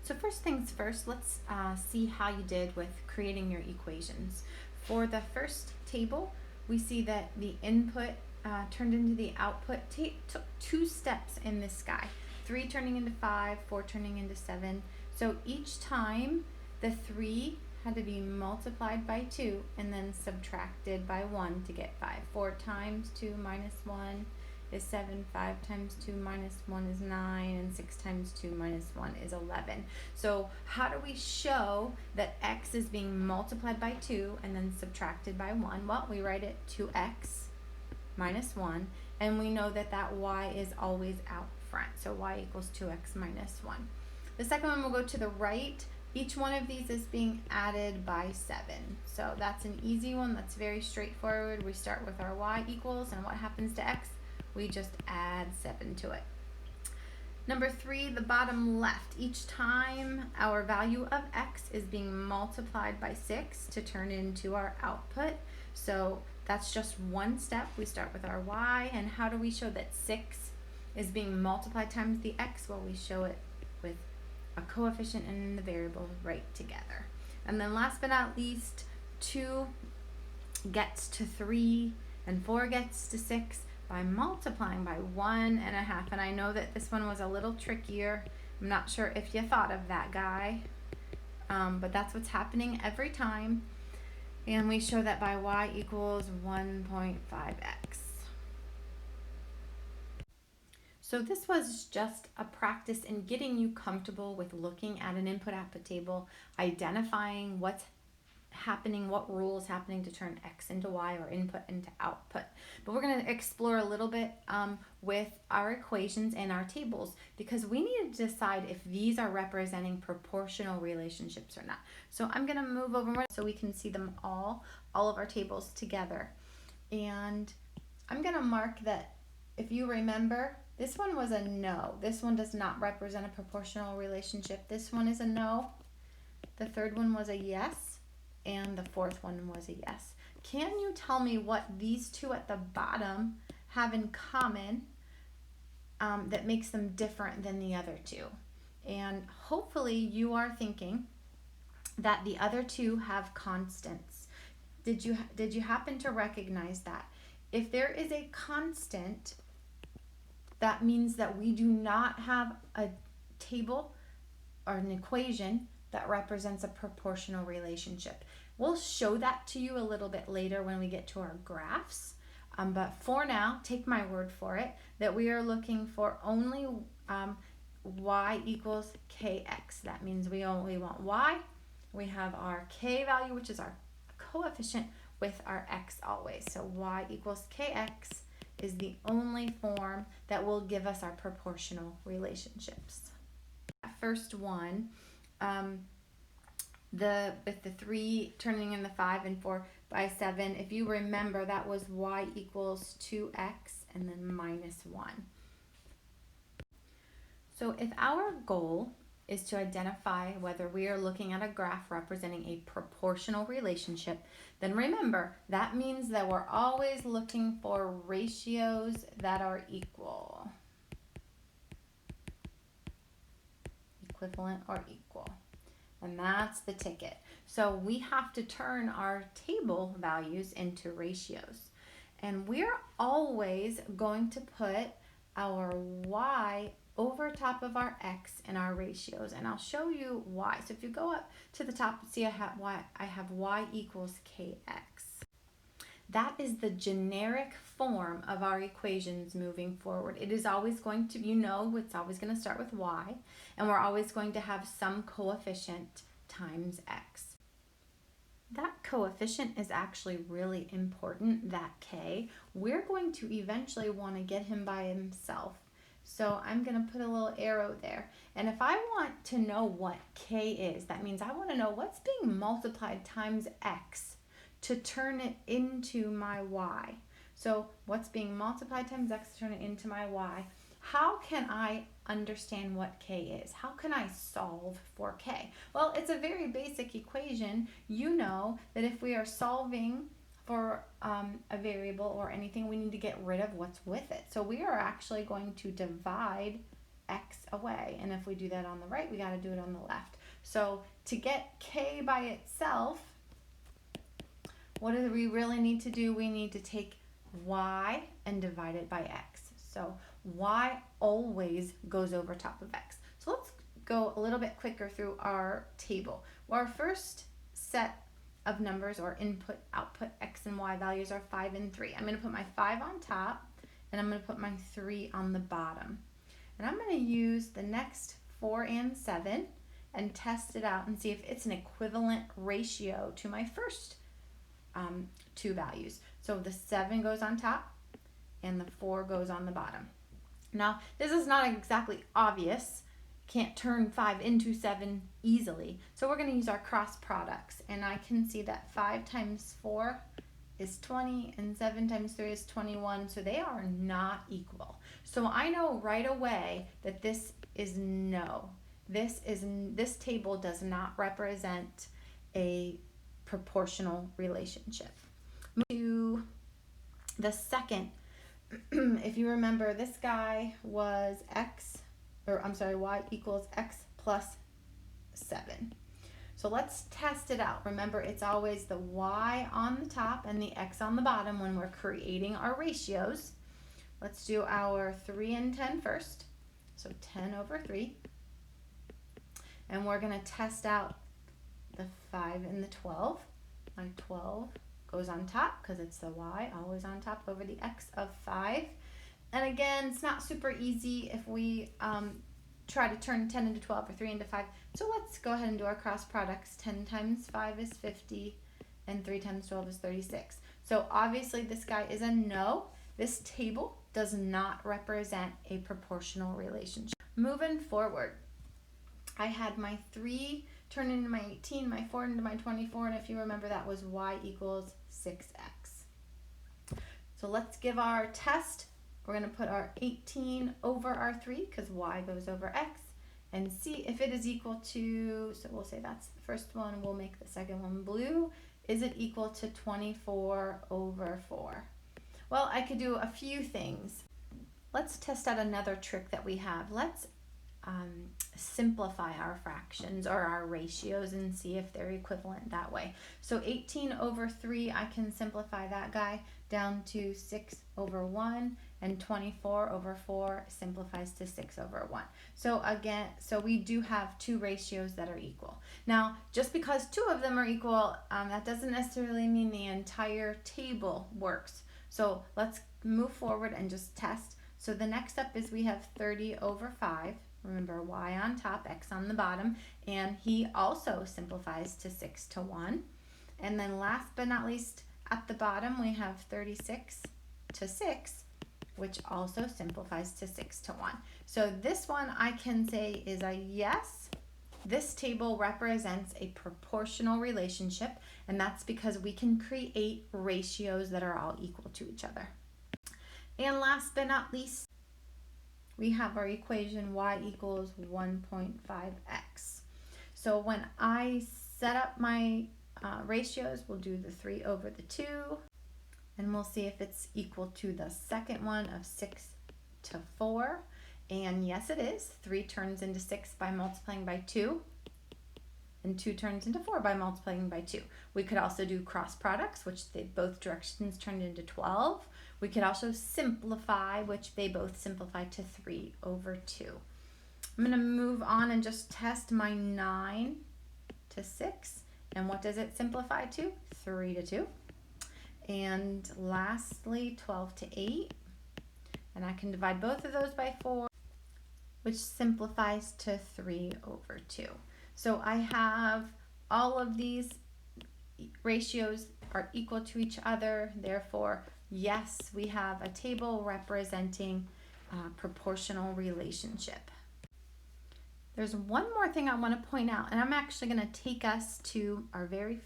So first things first, let's see how you did with creating your equations. For the first table, we see that the input turned into the output took 2 steps in this guy. 3 turning into 5, 4 turning into 7. So each time the 3 had to be multiplied by 2 and then subtracted by 1 to get 5. 4 times 2 minus 1 is 7, 5 times 2 minus 1 is 9, and 6 times 2 minus 1 is 11. So how do we show that x is being multiplied by 2 and then subtracted by 1? Well, we write it 2x minus 1, and we know that that y is always out front, so y equals 2x minus 1. The second one will go to the right. Each one of these is being added by 7. So that's an easy one. That's very straightforward. We start with our y equals, and what happens to x? We just add 7 to it. Number 3, the bottom left. Each time our value of x is being multiplied by 6 to turn into our output. So that's just one step. We start with our y, and how do we show that 6 is being multiplied times the x? Well, we show it with a coefficient and the variable right together. And then last but not least, 2 gets to 3 and 4 gets to 6 by multiplying by 1.5. And I know that this one was a little trickier. I'm not sure if you thought of that guy, but that's what's happening every time. And we show that by y equals 1.5x. So this was just a practice in getting you comfortable with looking at an input-output table, identifying what's happening, what rule is happening to turn x into y or input into output. But we're going to explore a little bit with our equations and our tables, because we need to decide if these are representing proportional relationships or not. So I'm going to move over so we can see them all of our tables together. And I'm going to mark that, if you remember, this one was a no. This one does not represent a proportional relationship. This one is a no. The third one was a yes. And the fourth one was a yes. Can you tell me what these two at the bottom have in common that makes them different than the other two? And hopefully you are thinking that the other two have constants. Did you happen to recognize that? If there is a constant, that means that we do not have a table or an equation that represents a proportional relationship. We'll show that to you a little bit later when we get to our graphs. But for now, take my word for it that we are looking for only y equals kx. That means we only want y. We have our k value, which is our coefficient, with our x always. So y equals kx is the only form that will give us our proportional relationships. First one, with the 3 turning into 5 and 4 by 7, if you remember, that was y equals 2x and then minus 1. So if our goal is to identify whether we are looking at a graph representing a proportional relationship, then remember, that means that we're always looking for ratios that are equal. Equivalent or equal. And that's the ticket. So we have to turn our table values into ratios. And we're always going to put our y over top of our x in our ratios. And I'll show you why. So if you go up to the top, see I have y equals kx. That is the generic form of our equations moving forward. It is always going to, it's always going to start with y, and we're always going to have some coefficient times x. That coefficient is actually really important, that k. We're going to eventually want to get him by himself. So I'm going to put a little arrow there. And if I want to know what k is, that means I want to know what's being multiplied times x to turn it into my y. So what's being multiplied times x to turn it into my y? How can I understand what k is? How can I solve for k? Well, it's a very basic equation. You know that if we are solving for a variable or anything, we need to get rid of what's with it. So we are actually going to divide x away. And if we do that on the right, we got to do it on the left. So to get k by itself, what do we really need to do? We need to take y and divide it by x. So y always goes over top of x. So let's go a little bit quicker through our table. Well, our first set of numbers, or input, output, x and y values, are 5 and 3. I'm going to put my 5 on top, and I'm going to put my 3 on the bottom. And I'm going to use the next 4 and 7 and test it out and see if it's an equivalent ratio to my first two values. So the 7 goes on top and the 4 goes on the bottom. Now, this is not exactly obvious. Can't turn 5 into 7 easily. So we're going to use our cross products. And I can see that 5 times 4 is 20 and 7 times 3 is 21. So they are not equal. So I know right away that this is no. This table does not represent a proportional relationship. Move to the second. If you remember, this guy was y equals x plus 7. So let's test it out. Remember, it's always the y on the top and the x on the bottom when we're creating our ratios. Let's do our 3 and 10 first. So 10 over 3. And we're going to test out the 5 and the 12. My 12 goes on top because it's the y always on top over the x of 5. And again, it's not super easy if we try to turn 10 into 12 or 3 into 5. So let's go ahead and do our cross products. 10 times 5 is 50 and 3 times 12 is 36. So obviously this guy is a no. This table does not represent a proportional relationship. Moving forward, I had my 3 turn into my 18, my 4 into my 24, and if you remember, that was y equals 6x. So let's give our test. We're going to put our 18 over our 3 because y goes over x, and see if it is equal to, so we'll say that's the first one, we'll make the second one blue. Is it equal to 24 over 4? Well, I could do a few things. Let's test out another trick that we have. Let's simplify our fractions or our ratios and see if they're equivalent that way. So 18 over 3, I can simplify that guy down to 6 over 1, and 24 over 4 simplifies to 6 over 1. So again, so we do have two ratios that are equal. Now, just because two of them are equal, that doesn't necessarily mean the entire table works. So let's move forward and just test. So the next step is we have 30 over 5. Remember, y on top, x on the bottom, and he also simplifies to 6 to 1. And then last but not least, at the bottom, we have 36 to 6, which also simplifies to 6 to 1. So this one I can say is a yes. This table represents a proportional relationship, and that's because we can create ratios that are all equal to each other. And last but not least, we have our equation y equals 1.5x. So when I set up my ratios, we'll do the 3 over the 2, and we'll see if it's equal to the second one of 6 to 4. And yes, it is. 3 turns into 6 by multiplying by 2, and 2 turns into 4 by multiplying by 2. We could also do cross products, which both directions turned into 12. We could also simplify, which they both simplify to 3 over 2. I'm going to move on and just test my 9 to 6. And what does it simplify to? 3 to 2. And lastly, 12 to 8. And I can divide both of those by 4, which simplifies to 3 over 2. So I have all of these ratios are equal to each other. Therefore, yes, we have a table representing a proportional relationship. There's one more thing I want to point out, and I'm actually going to take us to our very